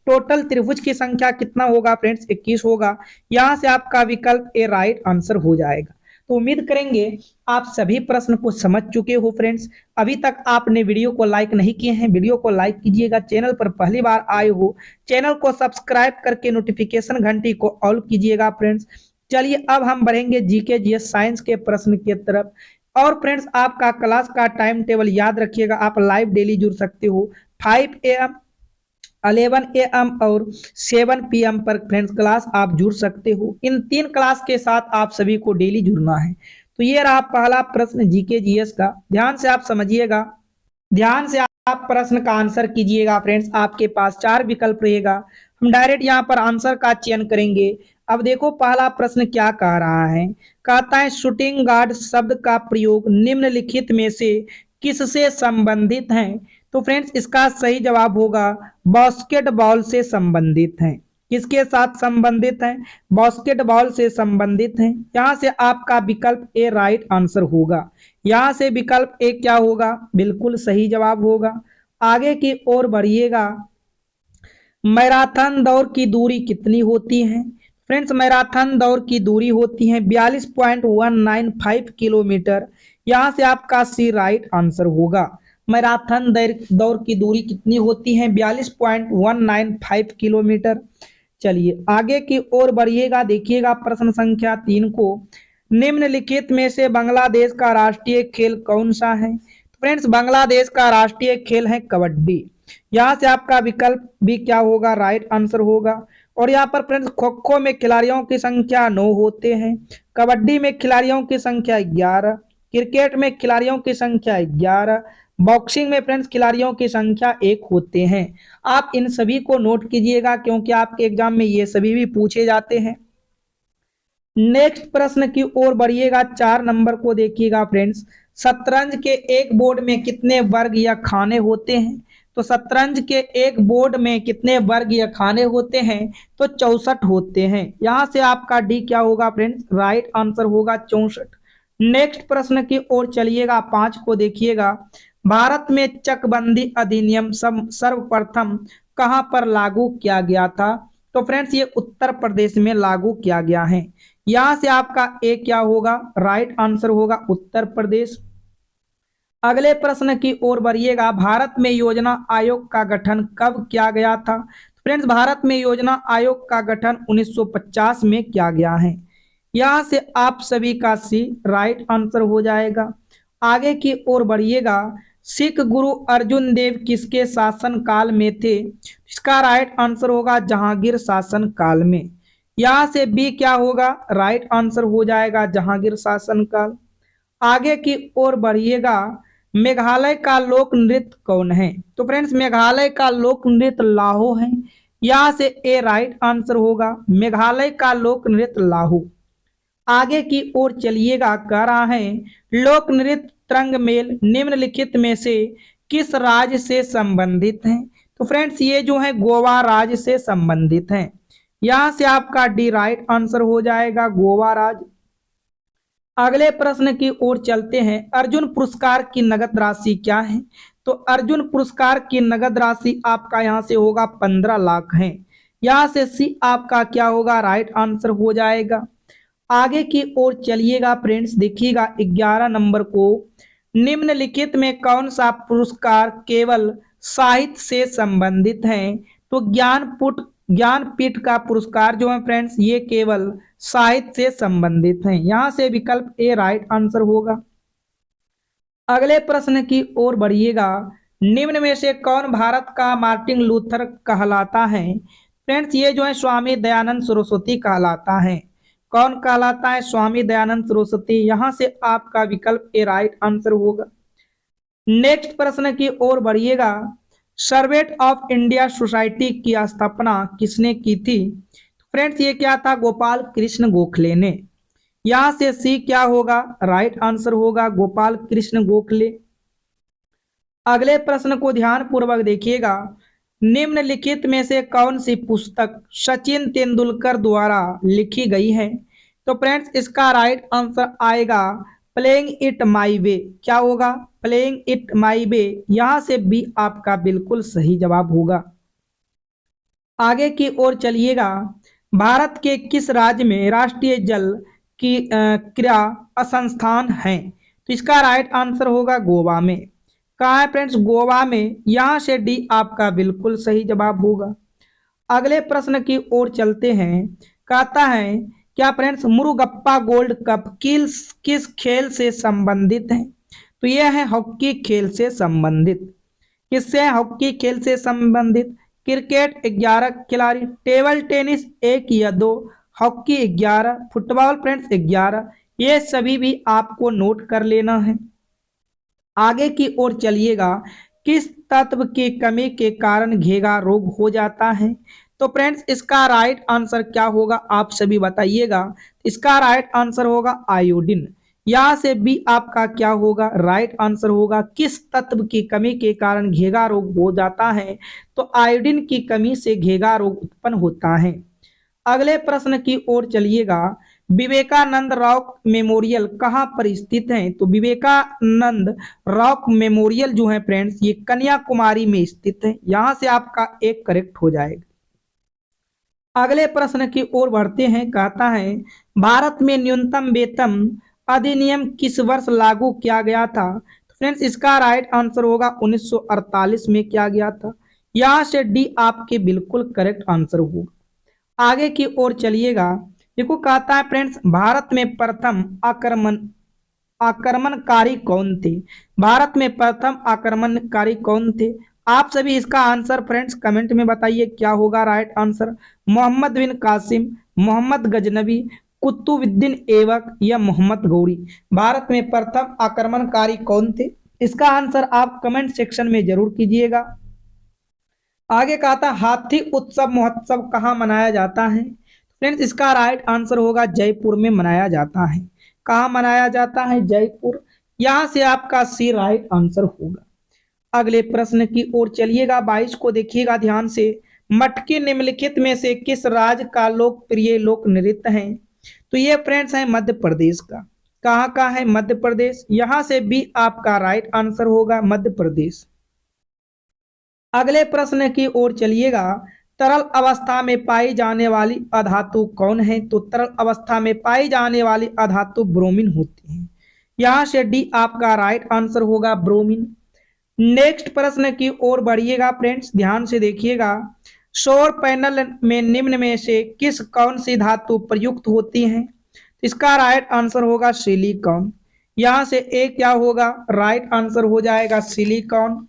टोटल त्रिभुज की संख्या कितना होगा फ्रेंड्स, 21 होगा। यहाँ से आपका विकल्प ए राइट आंसर हो जाएगा। तो उम्मीद करेंगे आप सभी प्रश्न को समझ चुके हो फ्रेंड्स। अभी तक आपने वीडियो को लाइक नहीं किए हैं, वीडियो को लाइक कीजिएगा। चैनल पर पहली बार आए हो चैनल को सब्सक्राइब करके नोटिफिकेशन घंटी को ऑल कीजिएगा फ्रेंड्स। चलिए अब हम बढ़ेंगे जीके जीएस साइंस के प्रश्न की तरफ। और फ्रेंड्स आपका क्लास का टाइम टेबल याद रखिएगा, आप लाइव डेली जुड़ सकते हो 5 AM 11 AM और 7 PM पर फ्रेंड्स क्लास आप जुड़ सकते हो। इन 3 क्लास के साथ आप सभी को डेली जुड़ना है। तो ये रहा पहला प्रश्न जीके जीएस का, ध्यान से आप समझिएगा, ध्यान से आप प्रश्न का आंसर कीजिएगा फ्रेंड्स। आपके पास 4 विकल्प रहेगा, हम डायरेक्ट यहाँ पर आंसर का चयन करेंगे। अब देखो पहला प्रश्न क्या कह रहा है, कहता है शूटिंग गार्ड शब्द का प्रयोग निम्नलिखित में से किससे संबंधित है। तो फ्रेंड्स इसका सही जवाब होगा बास्केटबॉल से संबंधित है। किसके साथ संबंधित है, बास्केटबॉल से संबंधित है। यहाँ से आपका विकल्प ए राइट आंसर होगा। यहाँ से विकल्प ए क्या होगा, बिल्कुल सही जवाब होगा। आगे की ओर बढ़िएगा, मैराथन दौड़ की दूरी कितनी होती है। फ्रेंड्स मैराथन दौड़ की दूरी होती है 42.195 किलोमीटर। यहाँ से आपका सी राइट आंसर होगा। मैराथन दौड़ की दूरी कितनी होती है, 42.195 किलोमीटर। चलिए आगे की ओर बढ़िएगा, देखिएगा प्रश्न संख्या 3 को। निम्नलिखित में से बांग्लादेश का राष्ट्रीय खेल कौन सा है। फ्रेंड्स बांग्लादेश का राष्ट्रीय खेल है कबड्डी। यहाँ से आपका विकल्प भी क्या होगा, राइट आंसर होगा। और यहाँ पर फ्रेंड्स खो खो में खिलाड़ियों की संख्या 9 होते हैं, कबड्डी में खिलाड़ियों की संख्या 11, क्रिकेट में खिलाड़ियों की संख्या 11, बॉक्सिंग में फ्रेंड्स खिलाड़ियों की संख्या 1 होते हैं। आप इन सभी को नोट कीजिएगा क्योंकि आपके एग्जाम में ये सभी भी पूछे जाते हैं। नेक्स्ट प्रश्न की ओर बढ़िएगा, 4 नंबर को देखिएगा फ्रेंड्स। शतरंज के एक बोर्ड में कितने वर्ग या खाने होते हैं? तो शतरंज के एक बोर्ड में कितने वर्ग या खाने होते हैं? तो 64 होते हैं। यहां से आपका डी क्या होगा फ्रेंड्स? राइट आंसर होगा 64। नेक्स्ट प्रश्न की ओर चलिएगा, 5 को देखिएगा। भारत में चकबंदी अधिनियम सर्वप्रथम कहां पर लागू किया गया था? तो फ्रेंड्स ये उत्तर प्रदेश में लागू किया गया है। यहां से आपका ए क्या होगा? राइट आंसर होगा उत्तर प्रदेश। अगले प्रश्न की ओर बढ़िएगा, भारत में योजना आयोग का गठन कब किया गया था? फ्रेंड्स भारत में योजना आयोग का गठन 1950 में किया गया है। यहां से आप सभी का सी राइट आंसर हो जाएगा। आगे की ओर बढ़िएगा, सिख गुरु अर्जुन देव किसके शासन काल में थे? इसका राइट आंसर होगा जहांगीर शासन काल में। यहां से बी क्या होगा? राइट आंसर हो जाएगा जहांगीर शासन काल। आगे की ओर बढ़िएगा, मेघालय का लोक नृत्य कौन है? तो फ्रेंड्स मेघालय का लोक नृत्य लाहो है। यहां से ए राइट आंसर होगा, मेघालय का लोक नृत्य लाहो। आगे की ओर चलिएगा, कह रहा है लोक नृत्य तरंग मेल निम्नलिखित में से किस राज्य से संबंधित है? तो फ्रेंड्स ये जो है गोवा राज्य से संबंधित है। यहां से आपका डी राइट आंसर हो जाएगा, गोवा राज्य। अगले प्रश्न की ओर चलते हैं, अर्जुन पुरस्कार की नगद राशि क्या है? तो अर्जुन पुरस्कार की नगद राशि आपका यहां से होगा 15 लाख है। यहां से सी आपका क्या होगा? राइट आंसर हो जाएगा। आगे की ओर चलिएगा फ्रेंड्स, देखिएगा 11 नंबर को, निम्नलिखित में कौन सा पुरस्कार केवल साहित्य से संबंधित है? तो ज्ञानपीठ का पुरस्कार जो है फ्रेंड्स ये केवल साहित्य से संबंधित है। यहां से विकल्प ए राइट आंसर होगा। अगले प्रश्न की ओर बढ़िएगा, निम्न में से कौन भारत का मार्टिन लूथर कहलाता है? फ्रेंड्स ये जो है स्वामी दयानंद सरस्वती कहलाता है। कौन कहलाता है? स्वामी दयानंद सरस्वती। यहां से आपका विकल्प ए राइट आंसर होगा। नेक्स्ट प्रश्न की ओर बढ़िएगा, सर्वेट ऑफ इंडिया सोसाइटी की स्थापना किसने की थी? फ्रेंड्स ये क्या था? गोपाल कृष्ण गोखले ने। यहां से सी क्या होगा? राइट आंसर होगा गोपाल कृष्ण गोखले। अगले प्रश्न को ध्यान पूर्वक देखिएगा, निम्नलिखित में से कौन सी पुस्तक सचिन तेंदुलकर द्वारा लिखी गई है? तो फ्रेंड्स इसका राइट आंसर आएगा प्लेइंग इट माई वे। क्या होगा? प्लेइंग इट माई वे। यहां से बी आपका बिल्कुल सही जवाब होगा। आगे की ओर चलिएगा, भारत के किस राज्य में राष्ट्रीय जल की क्रिया संस्थान है? तो इसका राइट आंसर होगा गोवा में। कहा है फ्रेंड्स? गोवा में। यहां से डी आपका बिल्कुल सही जवाब होगा। अगले प्रश्न की ओर चलते हैं, कहता है क्या फ्रेंड्स मुरुगप्पा गोल्ड कप किस खेल से संबंधित है? तो यह है हॉकी खेल से संबंधित। किससे? हॉकी खेल से संबंधित। क्रिकेट 11 खिलाड़ी, टेबल टेनिस 1 या 2, हॉकी 11, फुटबॉल फ्रेंड्स 11। ये सभी भी आपको नोट कर लेना है। आगे की ओर चलिएगा, किस तत्व की कमी के कारण घेंघा रोग हो जाता है? तो फ्रेंड्स इसका राइट आंसर क्या होगा? आप सभी बताइएगा। इसका राइट आंसर होगा आयोडीन। यहां से बी आपका क्या होगा? राइट आंसर होगा किस तत्व की कमी के कारण घेंघा रोग हो जाता है? तो आयोडीन की कमी से घेंघा रोग उत्पन्न होता है। अगले प्रश्न की ओर चलिएगा, विवेकानंद रॉक मेमोरियल कहाँ पर स्थित है? तो विवेकानंद रॉक मेमोरियल जो है फ्रेंड्स ये कन्याकुमारी में स्थित है। यहां से आपका एक करेक्ट हो जाएगा। अगले प्रश्न की ओर बढ़ते हैं, कहता है भारत में न्यूनतम वेतन अधिनियम किस वर्ष लागू किया गया था? तो फ्रेंड्स इसका राइट आंसर होगा 1948 में किया गया था। यहां से डी आपके बिल्कुल करेक्ट आंसर होगा। आगे की ओर चलिएगा, देखो कहता है फ्रेंड्स भारत में प्रथम आक्रमणकारी कौन थे? भारत में प्रथम आक्रमणकारी कौन थे? आप सभी इसका आंसर फ्रेंड्स कमेंट में बताइए क्या होगा राइट आंसर। मोहम्मद बिन कासिम, मोहम्मद गजनबी, कुतुबुद्दीन ऐबक या मोहम्मद गौरी। भारत में प्रथम आक्रमणकारी कौन थे? इसका आंसर आप कमेंट सेक्शन में जरूर कीजिएगा। आगे कहा था हाथी उत्सव महोत्सव कहाँ मनाया जाता है? फ्रेंड्स, इसका राइट आंसर होगा जयपुर में मनाया जाता है। कहाँ मनाया जाता है? जयपुर। यहां से आपका सी राइट आंसर होगा। अगले प्रश्न की ओर चलिएगा, 22 को देखिएगा ध्यान से। मटकी निम्नलिखित में से किस राज्य का लोकप्रिय लोक नृत्य है? तो ये फ्रेंड्स है मध्य प्रदेश का। कहाँ का है? मध्य प्रदेश। यहां से भी आपका राइट आंसर होगा मध्य प्रदेश। अगले प्रश्न की ओर चलिएगा, तरल अवस्था में पाई जाने वाली अधातु कौन है? तो तरल अवस्था में पाई जाने वाली अधातु ब्रोमीन होती है। यहां से डी आपका राइट आंसर होगा, ब्रोमीन। नेक्स्ट प्रश्न की ओर बढ़िएगा फ्रेंड्स, ध्यान से देखिएगा। सौर पैनल में निम्न में से किस कौन सी धातु प्रयुक्त होती है? इसका राइट आंसर होगा सिलिकॉन। यहां से ए क्या होगा? राइट आंसर हो जाएगा सिलिकॉन।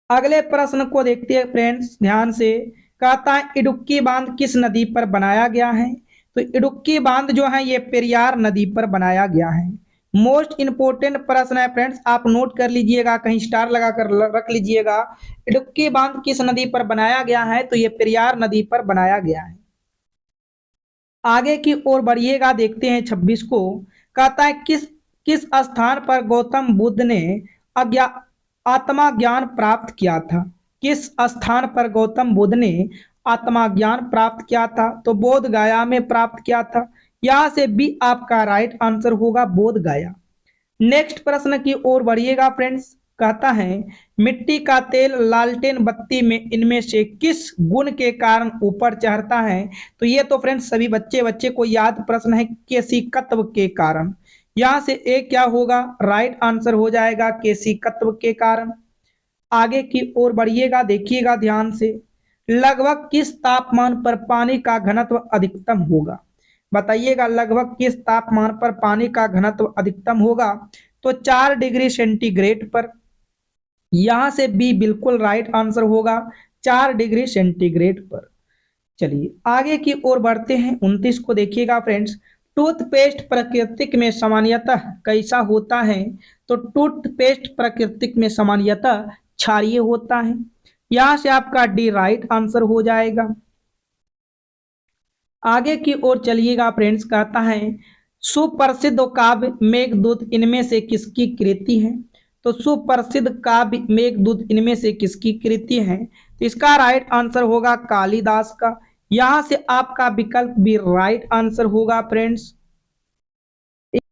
अगले प्रश्न को देखते हैं फ्रेंड्स, ध्यान से। कहता है इडुक्की बांध किस नदी पर बनाया गया है? तो इडुक्की बांध जो है ये पेरियार नदी पर बनाया गया है। मोस्ट इंपोर्टेंट प्रश्न है फ्रेंड्स, आप नोट कर लीजिएगा, कहीं स्टार लगा कर रख लीजिएगा। इडुक्की बांध किस नदी पर बनाया गया है? तो ये पेरियार नदी पर बनाया गया है। आगे की ओर बढ़िएगा, देखते हैं 26 को। कहता है किस किस स्थान पर गौतम बुद्ध ने अज्ञा आत्मा ज्ञान प्राप्त किया था? किस स्थान पर गौतम बुद्ध ने आत्मा ज्ञान प्राप्त किया था? तो बोध गया में प्राप्त किया था। यहां से भी आपका राइट आंसर होगा बोध गया। नेक्स्ट प्रश्न की ओर बढ़िएगा फ्रेंड्स, कहता है मिट्टी का तेल लालटेन बत्ती में इनमें से किस गुण के कारण ऊपर चढ़ता है? तो ये तो फ्रेंड्स सभी बच्चे को याद प्रश्न है, केशिकत्व के कारण। यहां से ए क्या होगा? राइट आंसर हो जाएगा केशिकत्व के कारण। आगे की ओर बढ़िएगा, देखिएगा ध्यान से। लगभग किस तापमान पर पानी का घनत्व अधिकतम होगा? बताइएगा, लगभग किस तापमान पर पानी का घनत्व अधिकतम होगा? तो 4 डिग्री सेंटीग्रेड पर। यहां से बी बिल्कुल राइट आंसर होगा, 4 डिग्री सेंटीग्रेड पर। चलिए आगे की ओर बढ़ते हैं, 29 को देखिएगा फ्रेंड्स। टूथपेस्ट प्राकृतिक में सामान्यतः कैसा होता है? तो टूथपेस्ट प्राकृतिक में सामान्यतः क्षारीय होता है। यहां से आपका डी राइट आंसर हो जाएगा। आगे की ओर चलिएगा फ्रेंड्स, कहता है सुप्रसिद्ध काव्य मेघदूत इनमें से किसकी कृति है? तो सुप्रसिद्ध काव्य मेघदूत इनमें से किसकी कृति है? तो इसका राइट आंसर होगा कालिदास का। यहां से आपका विकल्प भी राइट आंसर होगा फ्रेंड्स।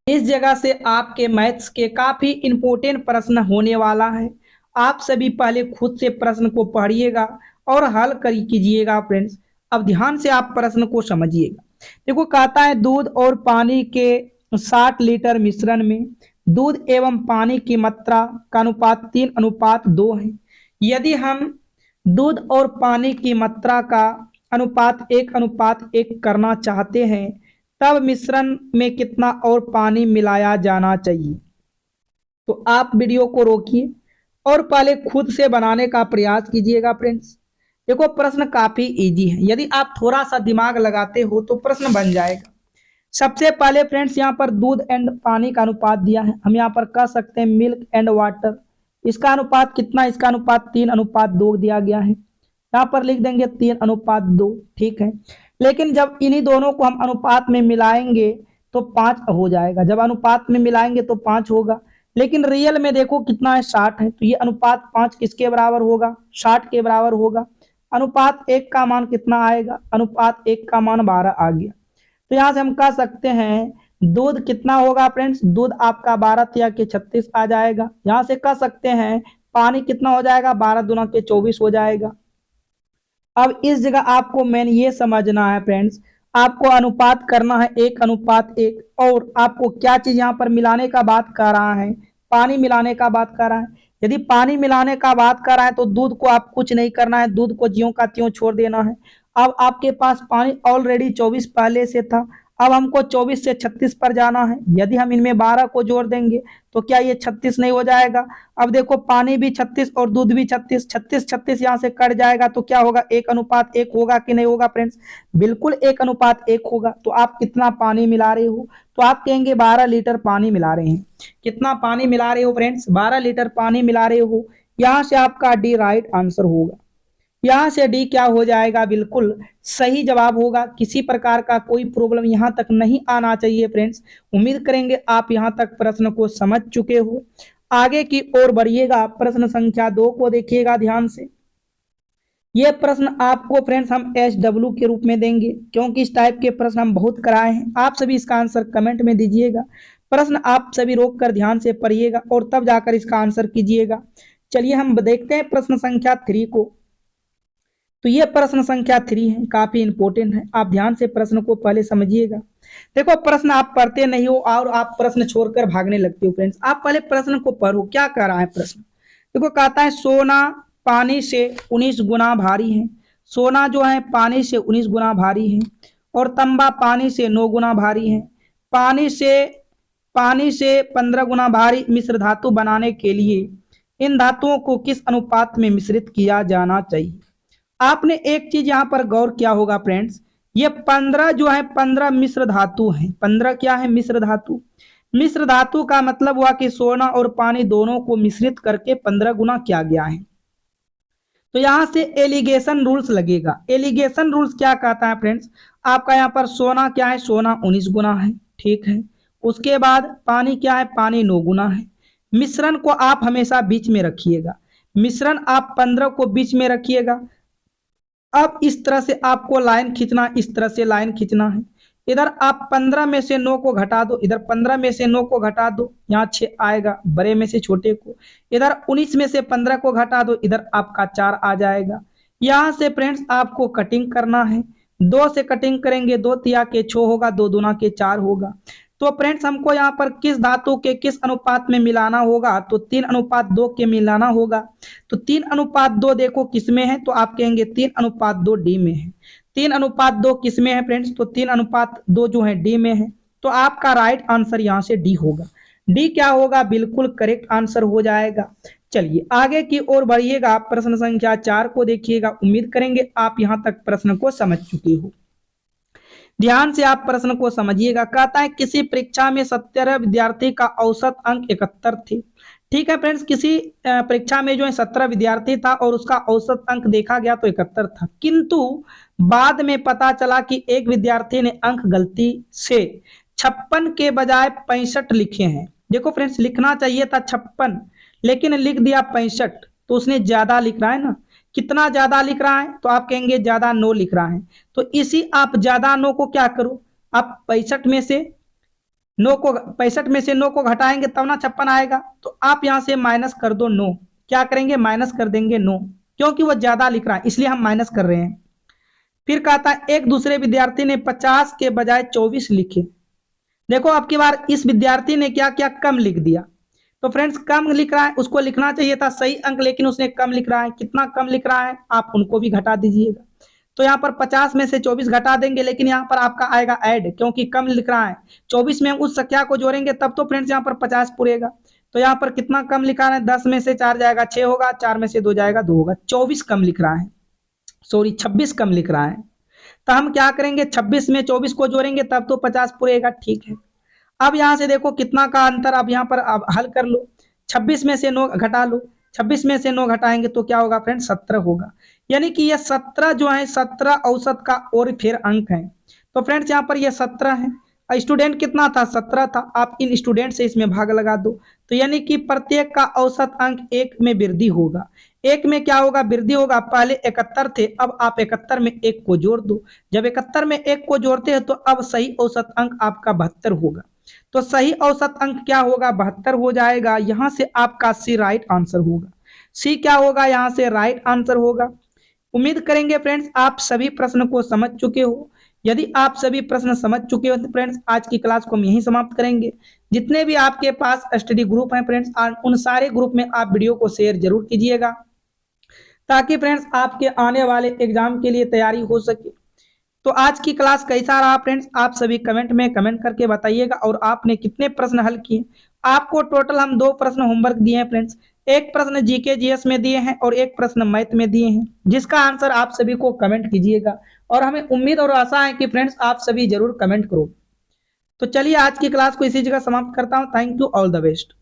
इस जगह से आपके मैथ्स के काफी इंपॉर्टेंट प्रश्न होने वाला है। आप सभी पहले खुद से प्रश्न को पढ़िएगा और हल कर कीजिएगा फ्रेंड्स। अब ध्यान से आप प्रश्न को समझिएगा। देखो कहता है दूध और पानी के 60 लीटर मिश्रण में दूध एवं पानी की मात्रा का अनुपात 3:2 है। यदि हम दूध और पानी की मात्रा का अनुपात 1:1 करना चाहते हैं तब मिश्रण में कितना और पानी मिलाया जाना चाहिए? तो आप वीडियो को रोकिए और पहले खुद से बनाने का प्रयास कीजिएगा फ्रेंड्स। देखो प्रश्न काफी इजी है, यदि आप थोड़ा सा दिमाग लगाते हो तो प्रश्न बन जाएगा। सबसे पहले फ्रेंड्स यहाँ पर दूध एंड पानी का अनुपात दिया है, हम यहाँ पर कह सकते हैं मिल्क एंड वाटर। इसका अनुपात कितना? इसका अनुपात 3:2 दिया गया है। यहाँ पर लिख देंगे 3:2, ठीक है। लेकिन जब इन्हीं दोनों को हम अनुपात में मिलाएंगे तो 5 हो जाएगा। जब अनुपात में मिलाएंगे तो 5 होगा, लेकिन रियल में देखो कितना है? 60 है। तो ये अनुपात 5 किसके बराबर होगा? 60 के बराबर होगा। अनुपात 1 का मान कितना आएगा? अनुपात 1 का मान 12 आ गया। तो यहां से हम कह सकते हैं दूध कितना होगा फ्रेंड्स? दूध आपका 12 तिया के 36 आ जाएगा। यहां से कह सकते हैं पानी कितना हो जाएगा? 12 दूना के 24 हो जाएगा। अब इस जगह आपको मेन ये समझना है फ्रेंड्स, आपको अनुपात करना है 1:1 और आपको क्या चीज यहाँ पर मिलाने का बात कर रहा है? पानी मिलाने का बात कर रहा है। यदि पानी मिलाने का बात कर रहा है तो दूध को आप कुछ नहीं करना है, दूध को ज्यों का त्यों छोड़ देना है। अब आपके पास पानी ऑलरेडी 24 पहले से था, अब हमको 24 से 36 पर जाना है। यदि हम इनमें 12 को जोड़ देंगे तो क्या ये 36 नहीं हो जाएगा? अब देखो पानी भी 36 और दूध भी 36, 36 36 यहाँ से कट जाएगा तो क्या होगा? 1:1 होगा कि नहीं होगा फ्रेंड्स? बिल्कुल 1:1 होगा। तो आप कितना पानी मिला रहे हो? तो आप कहेंगे 12 लीटर पानी मिला रहे हैं। कितना पानी मिला रहे हो फ्रेंड्स? 12 लीटर पानी मिला रहे हो। यहाँ से आपका डी राइट आंसर होगा। यहाँ से डी क्या हो जाएगा? बिल्कुल सही जवाब होगा। किसी प्रकार का कोई प्रॉब्लम यहाँ तक नहीं आना चाहिए फ्रेंड्स। उम्मीद करेंगे आप यहाँ तक प्रश्न को समझ चुके हो। आगे की ओर बढ़िएगा। प्रश्न संख्या 2 को देखिएगा ध्यान से। ये प्रश्न आपको फ्रेंड्स हम SW के रूप में देंगे, क्योंकि इस टाइप के प्रश्न हम बहुत कराए हैं। आप सभी इसका आंसर कमेंट में दीजिएगा। प्रश्न आप सभी रोक कर ध्यान से पढ़िएगा और तब जाकर इसका आंसर कीजिएगा। चलिए हम देखते हैं प्रश्न संख्या 3 को। तो ये प्रश्न संख्या 3 है, काफी इंपॉर्टेंट है। आप ध्यान से प्रश्न को पहले समझिएगा। देखो प्रश्न आप पढ़ते नहीं हो और आप प्रश्न छोड़कर भागने लगते हो फ्रेंड्स। आप पहले प्रश्न को पढ़ो, क्या कह रहा है प्रश्न। देखो कहता है सोना पानी से 19 गुना भारी है। सोना जो है पानी से 19 गुना भारी है और तांबा पानी से 9 गुना भारी है। पानी से 15 गुना भारी मिश्र धातु बनाने के लिए इन धातुओं को किस अनुपात में मिश्रित किया जाना चाहिए? आपने एक चीज यहां पर गौर किया होगा फ्रेंड्स, ये 15 जो है 15 मिश्र धातु है। 15 क्या है? मिश्र धातु। मिश्र धातु का मतलब हुआ कि सोना और पानी दोनों को मिश्रित करके 15 गुना किया गया है। तो यहां से एलिगेशन रूल्स लगेगा। एलिगेशन रूल्स क्या कहता है फ्रेंड्स? आपका यहाँ पर सोना क्या है? सोना 19 गुना है, ठीक है। उसके बाद पानी क्या है? पानी 9 गुना है। मिश्रण को आप हमेशा बीच में रखिएगा। मिश्रण आप 15 को बीच में रखिएगा। अब इस तरह से आपको लाइन खींचना, इस तरह से लाइन खींचना है। इधर आप 15 में से 9 को घटा दो, इधर 15 में से 9 को घटा दो, यहाँ 6 आएगा बड़े में से छोटे को। इधर 19 में से 15 को घटा दो, इधर आपका 4 आ जाएगा। यहाँ से फ्रेंड्स आपको कटिंग करना है। 2 से कटिंग करेंगे, 2 तिया के 6 होगा, 2 दूना के 4 होगा। तो फ्रेंड्स हमको यहाँ पर किस धातु के किस अनुपात में मिलाना होगा? तो 3:2 के मिलाना होगा। तो 3:2 देखो किसमें है? तो आप कहेंगे 3:2 डी में है। 3:2 किसमें है फ्रेंड्स? तो 3:2 जो है डी में है। तो आपका राइट आंसर यहाँ से डी होगा। डी क्या होगा? बिल्कुल करेक्ट आंसर हो जाएगा। चलिए आगे की ओर बढ़िएगा। प्रश्न संख्या 4 को देखिएगा। उम्मीद करेंगे आप यहाँ तक प्रश्न को समझ चुके हो। ध्यान से आप प्रश्न को समझिएगा। कहता है किसी परीक्षा में 17 विद्यार्थी का औसत अंक 71 थे। ठीक है फ्रेंड्स, किसी परीक्षा में जो है 17 विद्यार्थी था और उसका औसत अंक देखा गया तो 71 था, किंतु बाद में पता चला कि एक विद्यार्थी ने अंक गलती से 56 के बजाय 65 लिखे हैं। देखो फ्रेंड्स, लिखना चाहिए था 56 लेकिन लिख दिया 65, तो उसने ज्यादा लिख रहा है ना। कितना ज्यादा लिख रहा है? तो आप कहेंगे ज्यादा 9 लिख रहा है। तो इसी आप ज्यादा 9 को क्या करो, आप 65 में से 9 को घटाएंगे तब ना 56 आएगा। तो आप यहां से माइनस कर दो 9। क्या करेंगे? माइनस कर देंगे 9, क्योंकि वो ज्यादा लिख रहा है इसलिए हम माइनस कर रहे हैं। फिर कहता है एक दूसरे विद्यार्थी ने 50 के बजाय 24 लिखे। देखो अब की बार इस विद्यार्थी ने क्या क्या? कम लिख दिया। तो फ्रेंड्स कम लिख रहा है, उसको लिखना चाहिए था सही अंक, लेकिन उसने कम लिख रहा है। कितना कम लिख रहा है? आप उनको भी घटा दीजिएगा। तो यहाँ पर 50 में से 24 घटा देंगे, लेकिन यहाँ पर आपका आएगा ऐड, क्योंकि कम लिख रहा है। 24 में उस संख्या को जोड़ेंगे तब तो फ्रेंड्स यहाँ पर 50 पूरेगा। तो यहाँ पर कितना कम लिखा है? 10 में से 4 जाएगा 6 होगा, 4 में से 2 जाएगा 2 होगा। 24 कम लिख रहा है, सॉरी 26 कम लिख रहा है। तो हम क्या करेंगे? 26 में 24 को जोड़ेंगे तब तो 50 पूरेगा। ठीक है, अब यहां से देखो कितना का अंतर, अब यहाँ पर अब हल कर लो। 26 में से 9 घटा लो, 26 में से 9 घटाएंगे तो क्या होगा फ्रेंड्स? 17 होगा। यानी कि ये 17 जो है 17 औसत का और फिर अंक है। तो फ्रेंड्स यहाँ पर ये 17 है। स्टूडेंट कितना था? 17 था। आप इन स्टूडेंट से इसमें भाग लगा दो, तो यानी कि प्रत्येक का औसत अंक 1 में वृद्धि होगा। 1 में क्या होगा? वृद्धि होगा। पहले 71 थे, अब आप 71 में 1 को जोड़ दो। जब 71 में 1 को जोड़ते हैं तो अब सही औसत अंक आपका 72 होगा। तो सही औसत अंक क्या होगा? 72 हो जाएगा। यहां से आपका सी राइट आंसर होगा। सी क्या होगा? यहां से राइट आंसर होगा। उम्मीद करेंगे फ्रेंड्स आप सभी प्रश्न को समझ चुके हो। यदि आप सभी प्रश्न समझ चुके हो तो फ्रेंड्स आज की क्लास को हम यहीं समाप्त करेंगे। जितने भी आपके पास स्टडी ग्रुप हैं फ्रेंड्स, उन सारे ग्रुप में आप वीडियो को शेयर जरूर कीजिएगा, ताकि फ्रेंड्स आपके आने वाले एग्जाम के लिए तैयारी हो सके। तो आज की क्लास कैसा रहा फ्रेंड्स, आप सभी कमेंट में कमेंट करके बताइएगा। और आपने कितने प्रश्न हल किए। आपको टोटल हम 2 प्रश्न होमवर्क दिए हैं फ्रेंड्स। एक प्रश्न जीके जीएस में दिए हैं और एक प्रश्न मैथ में दिए हैं, जिसका आंसर आप सभी को कमेंट कीजिएगा। और हमें उम्मीद और आशा है कि फ्रेंड्स आप सभी जरूर कमेंट करो। तो चलिए आज की क्लास को इसी जगह समाप्त करता हूँ। Thank you, all the best.